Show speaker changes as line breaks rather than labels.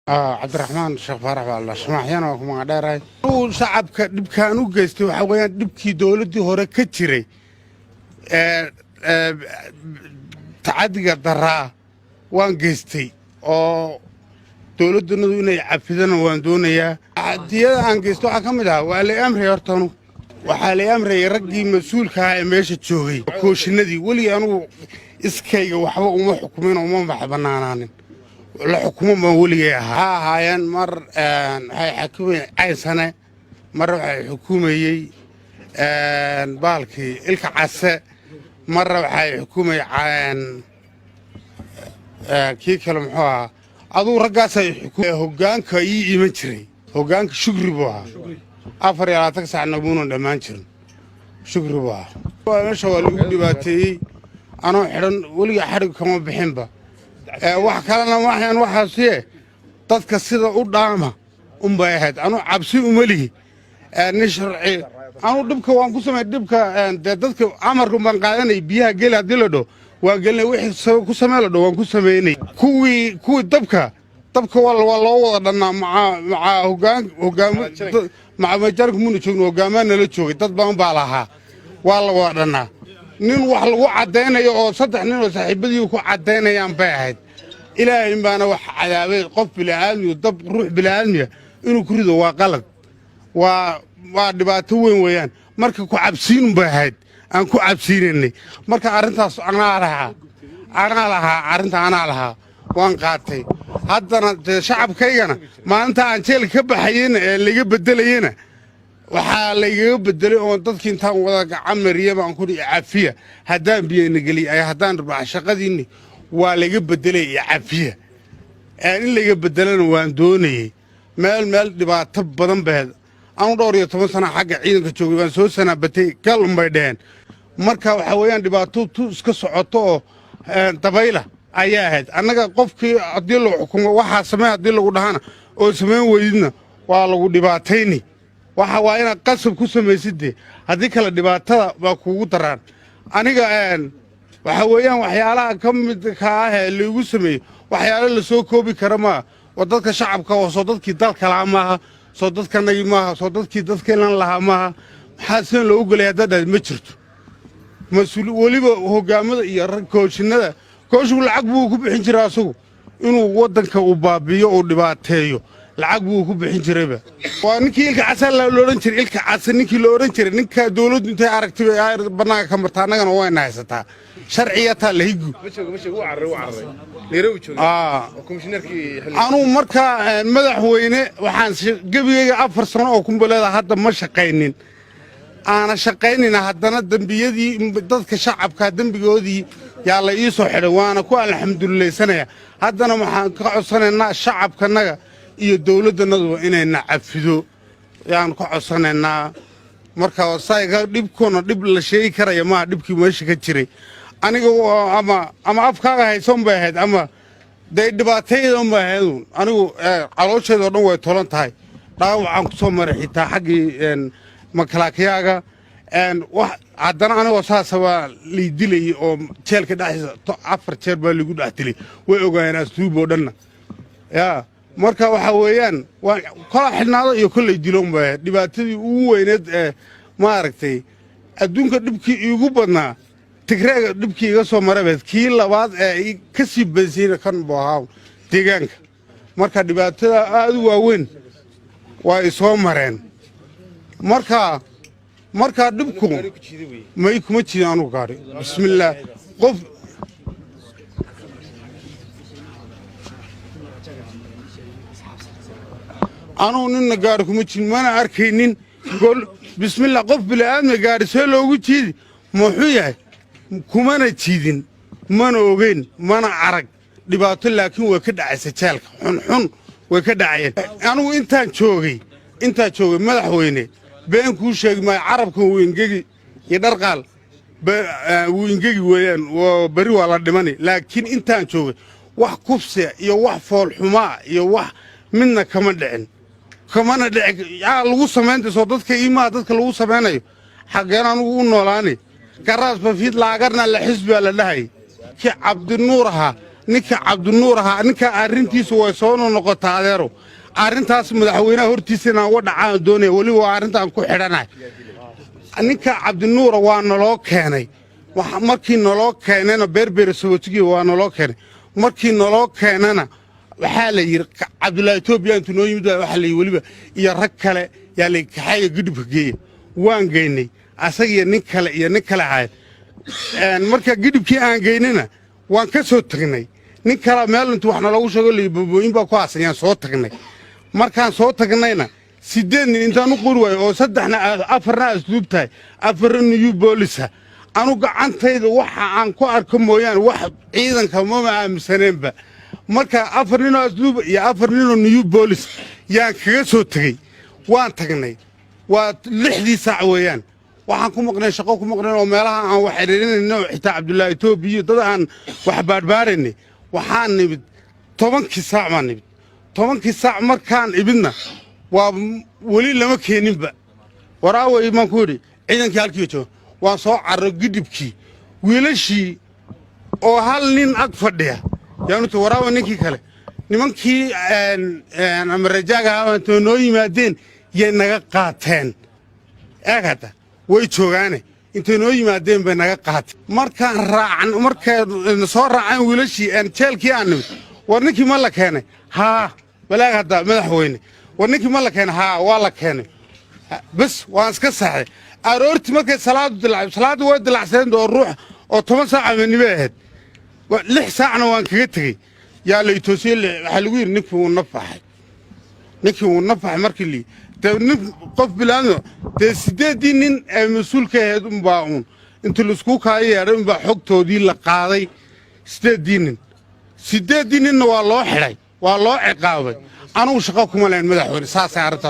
عبد الرحمن الشيخ فرح والله سماحيانا وكما دheerahay uu shacabka dhibkaan u geystay waxa weeyaan dhibkii dawladii hore ka jiray tacadiga daraa waan geystay oo dawladdu inay cafidana waan doonayaa cadiyada aan geysto waxa kamid ah waa la amray hortanu waxa la amray raggii mas'uulka ah ee meesha joogay kooshinadii wali anu iskayga waxba uma xukumin oo ma baxbanaanaanin la xukumo ma waliga ahaayeen mar waxay xakumay ay sane mar waxay xukumayay baalkii ilka case mar waxay xukumay kii kale muxuu ahaa aduu raggaas ay xukumay hoggaanka ii iman jiray hoggaanka shukri buu ahaa 24 saac nabuuna dhamaan jirin shukri buu ahaa meesha waa lagu dhibaateeyay anoo xiran waliga xarig kama bixinba wax kalena waxaan waxaasiye dadka sida u dhaama bay ahayd anu cabsi uma lihi nin sharci anu dhibka waan ku sameeyay dhibka dadka amarku baan qaadanay biyaha geel hadii la dho waa gelnay wixii ku sameeyay la dho waan ku sameeynay kuwii dabka waa loo wada dhanaa maca hoggaamo muna joogno hoggaamana la joogay dad badan baa lahaa waa la wada dhanaa nin wax lagu cadeynayo oo saddex nin oo saaxiibadii ku cadeynayaan bay ahayd ilaahay baana wax cadaabay qof bilaaadmiyo dab ruux bilaaadmiya inuu ku rido waa qalad waa dhibaato weyn weeyaan marka ku cabsiin bay ahayd aan ku cabsiinay marka arintaas ana lahaa waan qaatay haddana shacabkaygana maalinta aan jeel ka baxayeen ee laga bedelayeen waxaa la iga bedelay oo dadkii intaan wada gacan mariyay aan ku cafiya hadaan biyana galiyay hadaan raax shaqadiini waa laga bedelay cafiya in laga bedelana waan doonayay meel dhibaato badan baad aan dhowr iyo 10 sano xagga ciidanka joogay waan soo sanaabatay gal umbay dheen marka waxa weeyaan dhibaato iska socoto oo dabayla ayaa ahayd annaga qofkii hadii loo xukumo waxa sameey hadii lagu dhahana oo sameyn weydina waa lagu dhibaatayni waxa waa inaad qasab ku samaysidee haddii kale dhibaatada baa kuugu daraan aniga waxa weeyaan waxyaalaha ka mid ka ah ee lagu sameeyo waxyaalo la soo koobi kara ma oo dadka shacabka oo soo dadkii dalka la maaha soo dadkanagi maaha soo dadkii dadkeenan lahaa maaha maxaa seen loo ogolay dad ma jirto mas'uul waliba hoggaamada iyo rag kooshinada kooshu lacag buu ku bixin jiraa asagu inuu wadanka u baabiyo oo dhibaateeyo lacag buu ku bixin jirayba waa ninkii ilka casal la oran jiray ilka casal ninkii la oran jiray ninka dawladdu intay aragtay ay banaanka ka martaa anagana way haysataa sharciyada la higu anu marka madaxweyne waxaan gabiyayga 4 sano oo kumbaleeda hadda ma shaqaynin ana shaqaynina haddana dambiyadii dadka shacabka dambigoodii yaa la ii soo xidhay waana ku alxamdulillaahsanaya haddana waxaan ka codsanaynaa shacabkanaga iyo dawladdanadu inayna cafido yaan ka codsanaynaa marka sayga dhibkoona dhib la sheegi karaya ma dhibkii meesha ka jiray aniga ama afkaaga haysan bay ahayd ama dhibaatayada ma ahayd anigu calooshayda dhan way tolan tahay dhaawacaan ku soo maray xitaa xaqii makalaakiyaga wax haddana anigoo saasa waa lii dilay oo jeelka dhaxaysa 4 jeer baa lagu dhax dilay way ogaayeen asluuboo dhanna yaa marka waxa weeyaan waa kala xidhnaado iyo kulay diloonba dhibaatadii ugu weyneed ee ma aragtay adduunka dhibkii igu badnaa tigreega dhibkii iga soo marabeed kii labaad ee ka sii bansiina kan boohaa deegaanka marka dhibaatada aad u waaweyn waa i soo mareen marka dhibku may kuma jiidaan u gaari bismillaah qof anu ninna gaari kuma jirin mana arkaynin gol bismillaah qof bilaaadna gaari soo loogu jiidi muxuu yahay kumana jiidin mana ogeyn mana arag dhibaato laakiin way ka dhacaysa jeelka xun way ka dhacayeen anigu intaan joogay madaxweyne been kuu sheegi maayo carabkan wuu ingegi iyo dharqaal wuu ingegi weeyaan beri waa la dhimani laakiin intaan joogay wax kufsiya iyo wax fool xumaa iyo wax midna kama dhicin kamana dhici yaa lagu samaynta soo dadka iimaha dadka lagu samaynayo xaqeen anigu u noolaani garaas bafiid laagarna la xisbiga la dhahay ki cabdinuur ahaa ninka cabdinuur ahaa ninka arrintiisu way soo noqotaa adeero arrintaas madaxweynaha hortiisa inaan uga dhacaan doonaya weliba waa arrintaan ku xidhanahay ninka cabdinuura waa naloo keenay markii naloo keenana beerbeer sabootigii waa naloo keenay markii naloo keenana waxaa la yidhi cabdullaahi etoobiya intuu noo yimid waxaa la yidhi weliba iyo rag kale yaa la kaxeeya gidhibka geeya waan geynay asagiyo nin kale ahayd marka gidhibkii aan geynina waan ka soo tagnay nin kale meel intuu wax naloogu sheego la boobooyin baa ku aasayaan soo tagnay markaan soo tagnayna 8 nin intaan u qori waayo oo 4 asluub tahay 4 new boolisa anu gacantayda waxa aan ku arko mooyaan wax ciidanka ma aaminsaneenba marka 4 nin asluub iyo 4 nin new boolis yaan kaga soo tagay waan tagnay waa 6 saac weeyaan waxaan ku maqnay shaqo ku maqnay oo meelaha aan wax xiriirinayno xitaa Cabdullaahi Itoobiya dad aan wax baarbaaraynay waxaan nimid 10 saac ma nimid 10 saac markaan ibidna waa wali lama keeninba waraaway ma ku yiri ciidankii halkii joogo waan soo carro gidibkii wiilashii oo hal nin ag fadhiya yaanu to waraawa ninkii kale nimankii amarajaaga aan noo yimaadeen yay naga qaateen eegada way joogaane intay noo yimaadeen bay naga qaateen markaan soo raaceen wiilashii jeelkii aan nimid war ninkii ma la keenay haa balaag hadda madaxweyne war ninkii ma la keenay haa waa la keenay bas waan iska saxay aroortii markay salaadu way dilacsadeen oo ruux oo 10 saac amnibe ahayd 6 saacna waan kaga tagay yaa la itoosay waxa lagu yiri ninkii uu nafaxay markii nin qof bilaano 8 nin ee mas'uulka ahayd baa inta la isku kaayeeray baa xogtoodii la qaaday 8 nin waa loo xiray waa loo ciqaabay anigu shaqo kuma leen madaxweyne saasay arrinta